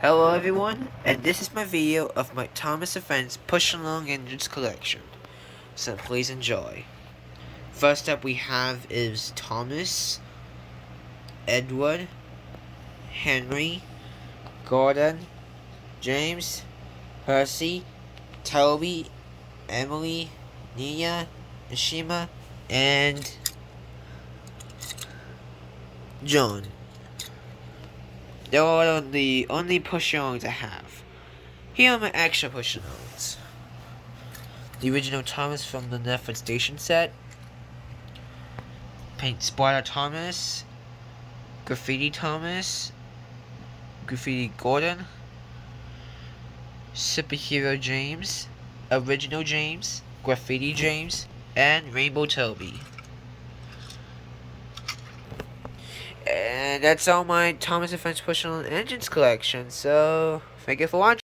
Hello everyone, and this is my video of my Thomas & Friends Push Along Engines collection, so please enjoy. First up we have is Thomas, Edward, Henry, Gordon, James, Percy, Toby, Emily, Nia, Ishima, and John. They're all the only push-alongs I have. Here are my extra push-alongs. The original Thomas from the Netflix Station set, Paint Splatter Thomas, Graffiti Thomas, Graffiti Gordon, Superhero James, Original James, Graffiti James, and Rainbow Toby. And that's all my Thomas & Friends Push Along Engines collection, so thank you for watching.